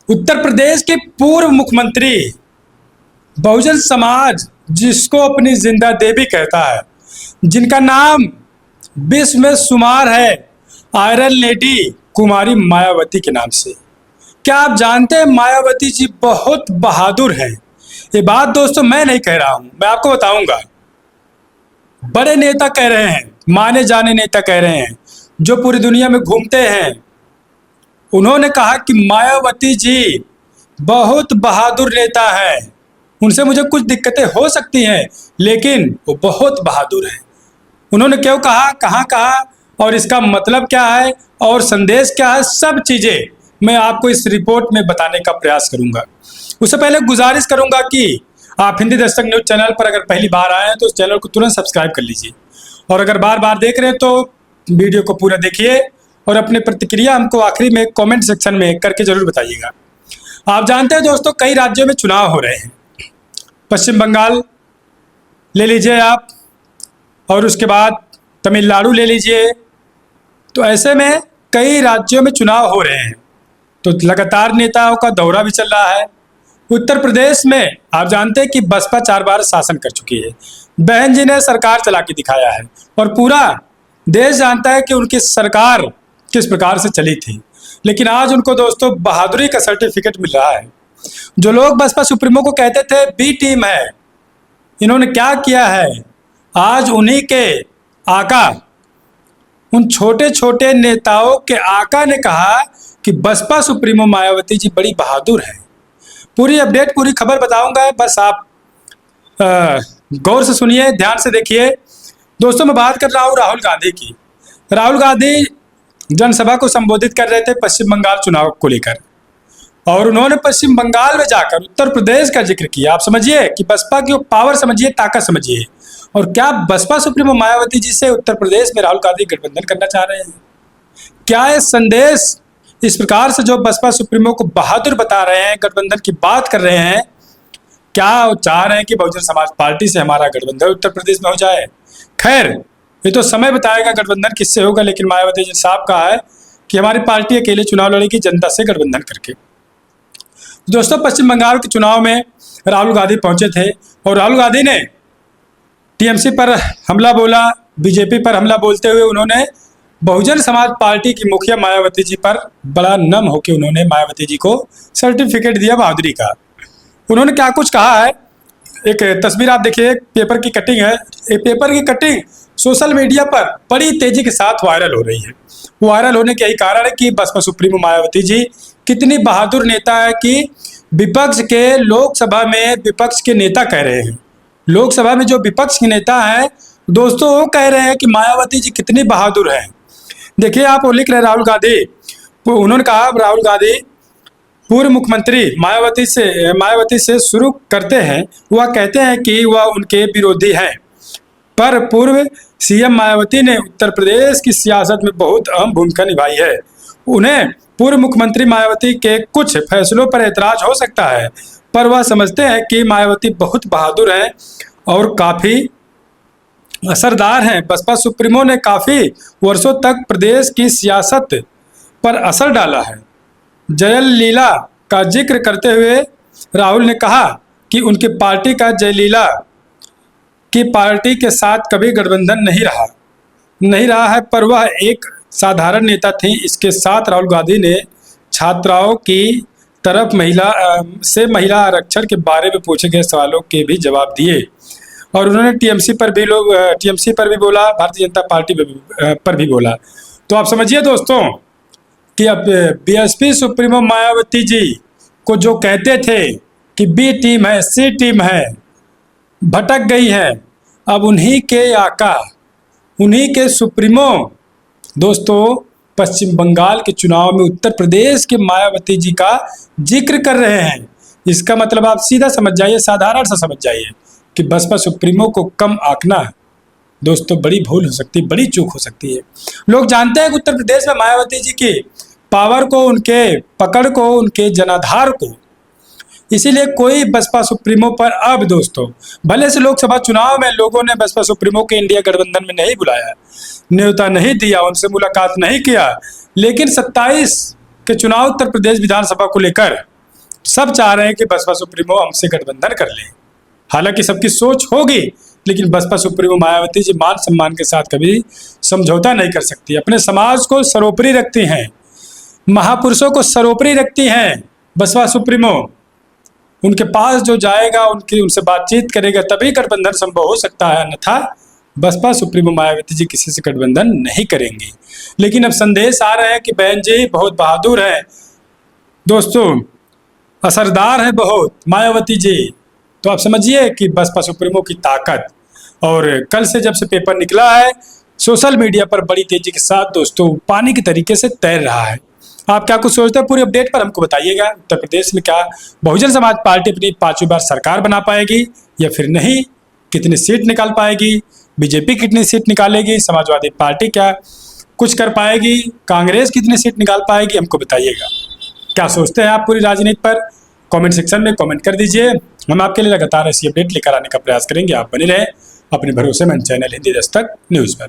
उत्तर प्रदेश के पूर्व मुख्यमंत्री, बहुजन समाज जिसको अपनी जिंदा देवी कहता है, जिनका नाम विश्व में शुमार है आयरन लेडी कुमारी मायावती के नाम से। क्या आप जानते हैं मायावती जी बहुत बहादुर हैं? ये बात दोस्तों मैं नहीं कह रहा हूं, मैं आपको बताऊंगा। बड़े नेता कह रहे हैं, माने जाने नेता कह रहे हैं, जो पूरी दुनिया में घूमते हैं। उन्होंने कहा कि मायावती जी बहुत बहादुर नेता है, उनसे मुझे कुछ दिक्कतें हो सकती हैं लेकिन वो बहुत बहादुर है। उन्होंने क्यों कहा, कहाँ कहा और इसका मतलब क्या है और संदेश क्या है, सब चीज़ें मैं आपको इस रिपोर्ट में बताने का प्रयास करूंगा। उससे पहले गुजारिश करूंगा कि आप हिंदी दस्तक न्यूज चैनल पर अगर पहली बार आए हैं तो उस चैनल को तुरंत सब्सक्राइब कर लीजिए, और अगर बार बार देख रहे हैं तो वीडियो को पूरा देखिए और अपनी प्रतिक्रिया हमको आखिरी में कमेंट सेक्शन में करके जरूर बताइएगा। आप जानते हैं दोस्तों, कई राज्यों में चुनाव हो रहे हैं। पश्चिम बंगाल ले लीजिए आप, और उसके बाद तमिलनाडु ले लीजिए। तो ऐसे में कई राज्यों में चुनाव हो रहे हैं, तो लगातार नेताओं का दौरा भी चल रहा है। उत्तर प्रदेश में आप जानते हैं कि बसपा 4 बार शासन कर चुकी है। बहन जी ने सरकार चला के दिखाया है और पूरा देश जानता है कि उनकी सरकार किस प्रकार से चली थी। लेकिन आज उनको दोस्तों बहादुरी का सर्टिफिकेट मिल रहा है। जो लोग बसपा सुप्रीमो को कहते थे बी टीम है, इन्होंने क्या किया है? आज उन्हीं के आका, उन छोटे छोटे नेताओं के आका ने कहा कि बसपा सुप्रीमो मायावती जी बड़ी बहादुर है। पूरी अपडेट, पूरी खबर बताऊंगा, बस आप गौर से सुनिए, ध्यान से देखिए। दोस्तों मैं बात कर रहा हूँ राहुल गांधी की। राहुल गांधी जनसभा को संबोधित कर रहे थे पश्चिम बंगाल चुनाव को लेकर, और उन्होंने पश्चिम बंगाल में जाकर उत्तर प्रदेश का जिक्र किया। आप समझिए कि बसपा की पावर समझिए, ताकत समझिए। और क्या बसपा सुप्रीमो मायावती जी से उत्तर प्रदेश में राहुल गांधी गठबंधन करना चाह रहे हैं? क्या ये संदेश इस प्रकार से जो बसपा सुप्रीमो को बहादुर बता रहे हैं, गठबंधन की बात कर रहे हैं, क्या वो चाह रहे हैं कि बहुजन समाज पार्टी से हमारा गठबंधन उत्तर प्रदेश में हो जाए? खैर, ये तो समय बताएगा गठबंधन किससे होगा, लेकिन मायावती जी साहब कहा है कि हमारी पार्टी अकेले चुनाव लड़ेगी जनता से गठबंधन करके। दोस्तों पश्चिम बंगाल के चुनाव में राहुल गांधी पहुंचे थे और राहुल गांधी ने टीएमसी पर हमला बोला, बीजेपी पर हमला बोलते हुए उन्होंने बहुजन समाज पार्टी की मुखिया मायावती जी पर बड़ा नम होकर उन्होंने मायावती जी को सर्टिफिकेट दिया बहादुरी का। उन्होंने क्या कुछ कहा है, एक तस्वीर आप देखिए, पेपर की कटिंग है। एक पेपर की कटिंग सोशल मीडिया पर बड़ी तेजी के साथ वायरल हो रही है। वायरल होने के यही कारण है कि बसपा सुप्रीमो मायावती जी कितनी बहादुर नेता है कि विपक्ष के लोकसभा में विपक्ष के नेता कह रहे हैं, लोकसभा में जो विपक्ष के नेता हैं दोस्तों वो कह रहे हैं कि मायावती जी कितनी बहादुर हैं। देखिए आप, वो लिख रहे राहुल गांधी, उन्होंने कहा राहुल गांधी पूर्व मुख्यमंत्री मायावती से शुरू करते हैं। वह कहते हैं कि वह उनके विरोधी हैं, पर पूर्व सीएम मायावती ने उत्तर प्रदेश की सियासत में बहुत अहम भूमिका निभाई है। उन्हें पूर्व मुख्यमंत्री मायावती के कुछ फैसलों पर ऐतराज हो सकता है, पर वह समझते हैं कि मायावती बहुत बहादुर हैं और काफ़ी असरदार हैं। बसपा सुप्रीमो ने काफ़ी वर्षों तक प्रदेश की सियासत पर असर डाला है। जयललिता का जिक्र करते हुए राहुल ने कहा कि उनकी पार्टी का जयललिता की पार्टी के साथ कभी गठबंधन नहीं रहा है, पर वह एक साधारण नेता थी। इसके साथ राहुल गांधी ने छात्राओं की तरफ महिला आरक्षण के बारे में पूछे गए सवालों के भी जवाब दिए, और उन्होंने टीएमसी पर भी बोला, भारतीय जनता पार्टी पर भी बोला। तो आप समझिए दोस्तों कि अब बीएसपी सुप्रीमो मायावती जी को जो कहते थे कि बी टीम है, सी टीम है, भटक गई है, अब उन्हीं के आका, उन्हीं के सुप्रीमो दोस्तों पश्चिम बंगाल के चुनाव में उत्तर प्रदेश के मायावती जी का जिक्र कर रहे हैं। इसका मतलब आप सीधा समझ जाइए, साधारण सा समझ जाइए कि बसपा सुप्रीमो को कम आंकना दोस्तों बड़ी भूल हो सकती है, बड़ी चूक हो सकती है। लोग जानते हैं कि उत्तर प्रदेश में मायावती जी की पावर को, उनके पकड़ को, उनके जनाधार को, इसीलिए कोई बसपा सुप्रीमो पर अब दोस्तों, भले से लोकसभा चुनाव में लोगों ने बसपा सुप्रीमो के इंडिया गठबंधन में नहीं बुलाया, न्योता नहीं दिया, उनसे मुलाकात नहीं किया, लेकिन 27 के चुनाव उत्तर प्रदेश विधानसभा को लेकर सब चाह रहे हैं कि बसपा सुप्रीमो हमसे गठबंधन कर ले। हालांकि सबकी सोच होगी, लेकिन बसपा सुप्रीमो मायावती जी मान सम्मान के साथ कभी समझौता नहीं कर सकती। अपने समाज को सर्वोपरि रखती हैं, महापुरुषों को सर्वोपरि रखती हैं बसपा सुप्रीमो। उनके पास जो जाएगा, उनसे बातचीत करेगा, तभी गठबंधन संभव हो सकता है, अन्यथा बसपा सुप्रीमो मायावती जी किसी से गठबंधन नहीं करेंगी। लेकिन अब संदेश आ रहे हैं कि बहन जी बहुत बहादुर है दोस्तों, असरदार है बहुत मायावती जी। तो आप समझिए कि बसपा सुप्रीमो की ताकत। और कल से जब से पेपर निकला है, सोशल मीडिया पर बड़ी तेजी के साथ दोस्तों पानी के तरीके से तैर रहा है। आप क्या कुछ सोचते हैं, पूरी अपडेट पर हमको बताइएगा। उत्तर प्रदेश में क्या बहुजन समाज पार्टी अपनी 5वीं बार सरकार बना पाएगी या फिर नहीं? कितनी सीट निकाल पाएगी? बीजेपी कितनी सीट निकालेगी? समाजवादी पार्टी क्या कुछ कर पाएगी? कांग्रेस कितनी सीट निकाल पाएगी? हमको बताइएगा। क्या सोचते हैं आप पूरी राजनीति पर? कमेंट सेक्शन में कमेंट कर दीजिए। हम आपके लिए लगातार ऐसी अपडेट लेकर आने का प्रयास करेंगे। आप बने रहें अपने भरोसेमंद चैनल हिंदी दस्तक न्यूज़ पर।